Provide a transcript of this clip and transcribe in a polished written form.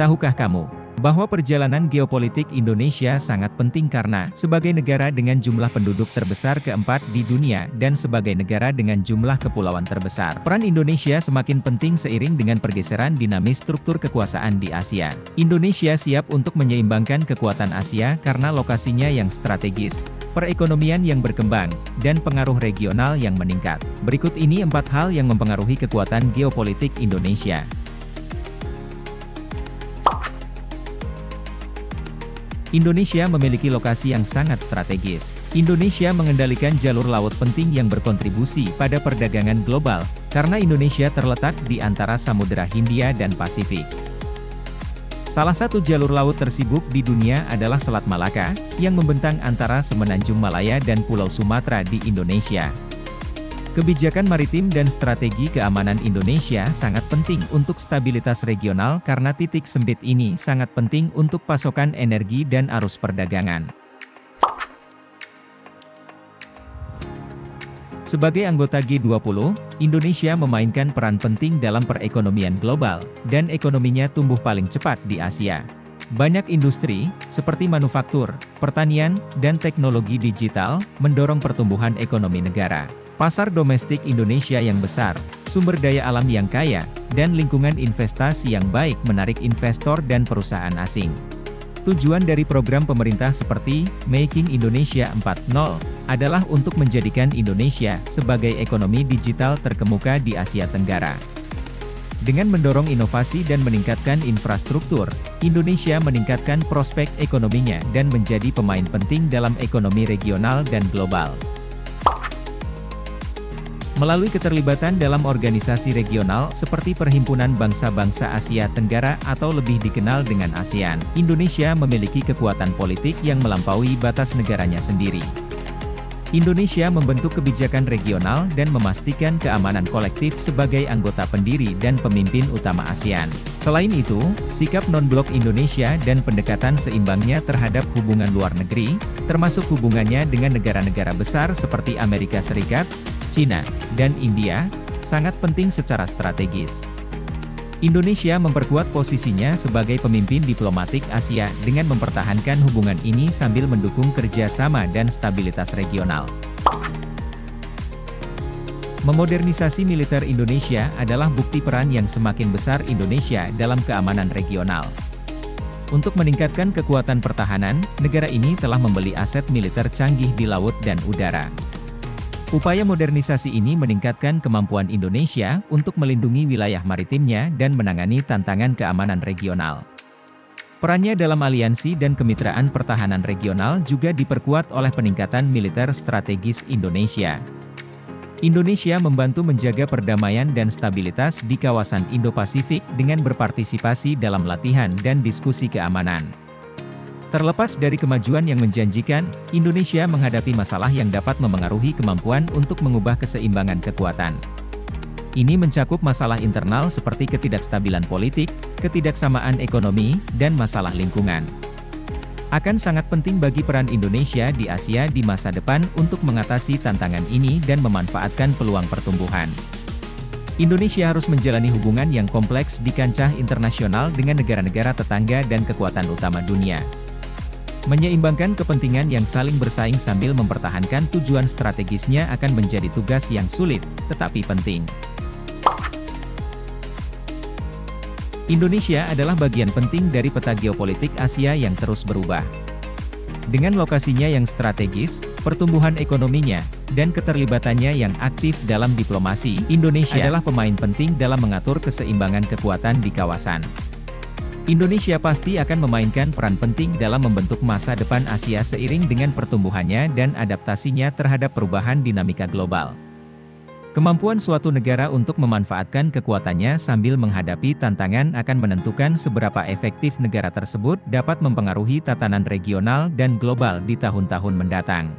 Tahukah kamu bahwa perjalanan geopolitik Indonesia sangat penting karena sebagai negara dengan jumlah penduduk terbesar keempat di dunia dan sebagai negara dengan jumlah kepulauan terbesar. Peran Indonesia semakin penting seiring dengan pergeseran dinamis struktur kekuasaan di Asia. Indonesia siap untuk menyeimbangkan kekuatan Asia karena lokasinya yang strategis, perekonomian yang berkembang, dan pengaruh regional yang meningkat. Berikut ini 4 hal yang mempengaruhi kekuatan geopolitik Indonesia. Indonesia memiliki lokasi yang sangat strategis. Indonesia mengendalikan jalur laut penting yang berkontribusi pada perdagangan global, karena Indonesia terletak di antara Samudera Hindia dan Pasifik. Salah satu jalur laut tersibuk di dunia adalah Selat Malaka, yang membentang antara Semenanjung Malaya dan Pulau Sumatera di Indonesia. Kebijakan maritim dan strategi keamanan Indonesia sangat penting untuk stabilitas regional karena titik sempit ini sangat penting untuk pasokan energi dan arus perdagangan. Sebagai anggota G20, Indonesia memainkan peran penting dalam perekonomian global, dan ekonominya tumbuh paling cepat di Asia. Banyak industri, seperti manufaktur, pertanian, dan teknologi digital, mendorong pertumbuhan ekonomi negara. Pasar domestik Indonesia yang besar, sumber daya alam yang kaya, dan lingkungan investasi yang baik menarik investor dan perusahaan asing. Tujuan dari program pemerintah seperti Making Indonesia 4.0 adalah untuk menjadikan Indonesia sebagai ekonomi digital terkemuka di Asia Tenggara. Dengan mendorong inovasi dan meningkatkan infrastruktur, Indonesia meningkatkan prospek ekonominya dan menjadi pemain penting dalam ekonomi regional dan global. Melalui keterlibatan dalam organisasi regional seperti Perhimpunan Bangsa-Bangsa Asia Tenggara atau lebih dikenal dengan ASEAN, Indonesia memiliki kekuatan politik yang melampaui batas negaranya sendiri. Indonesia membentuk kebijakan regional dan memastikan keamanan kolektif sebagai anggota pendiri dan pemimpin utama ASEAN. Selain itu, sikap non-blok Indonesia dan pendekatan seimbangnya terhadap hubungan luar negeri, termasuk hubungannya dengan negara-negara besar seperti Amerika Serikat, China, dan India, sangat penting secara strategis. Indonesia memperkuat posisinya sebagai pemimpin diplomatik Asia dengan mempertahankan hubungan ini sambil mendukung kerjasama dan stabilitas regional. Memodernisasi militer Indonesia adalah bukti peran yang semakin besar Indonesia dalam keamanan regional. Untuk meningkatkan kekuatan pertahanan, negara ini telah membeli aset militer canggih di laut dan udara. Upaya modernisasi ini meningkatkan kemampuan Indonesia untuk melindungi wilayah maritimnya dan menangani tantangan keamanan regional. Perannya dalam aliansi dan kemitraan pertahanan regional juga diperkuat oleh peningkatan militer strategis Indonesia. Indonesia membantu menjaga perdamaian dan stabilitas di kawasan Indo-Pasifik dengan berpartisipasi dalam latihan dan diskusi keamanan. Terlepas dari kemajuan yang menjanjikan, Indonesia menghadapi masalah yang dapat memengaruhi kemampuan untuk mengubah keseimbangan kekuatan. Ini mencakup masalah internal seperti ketidakstabilan politik, ketidaksamaan ekonomi, dan masalah lingkungan. Akan sangat penting bagi peran Indonesia di Asia di masa depan untuk mengatasi tantangan ini dan memanfaatkan peluang pertumbuhan. Indonesia harus menjalani hubungan yang kompleks di kancah internasional dengan negara-negara tetangga dan kekuatan utama dunia. Menyeimbangkan kepentingan yang saling bersaing sambil mempertahankan tujuan strategisnya akan menjadi tugas yang sulit, tetapi penting. Indonesia adalah bagian penting dari peta geopolitik Asia yang terus berubah. Dengan lokasinya yang strategis, pertumbuhan ekonominya, dan keterlibatannya yang aktif dalam diplomasi, Indonesia adalah pemain penting dalam mengatur keseimbangan kekuatan di kawasan. Indonesia pasti akan memainkan peran penting dalam membentuk masa depan Asia seiring dengan pertumbuhannya dan adaptasinya terhadap perubahan dinamika global. Kemampuan suatu negara untuk memanfaatkan kekuatannya sambil menghadapi tantangan akan menentukan seberapa efektif negara tersebut dapat mempengaruhi tatanan regional dan global di tahun-tahun mendatang.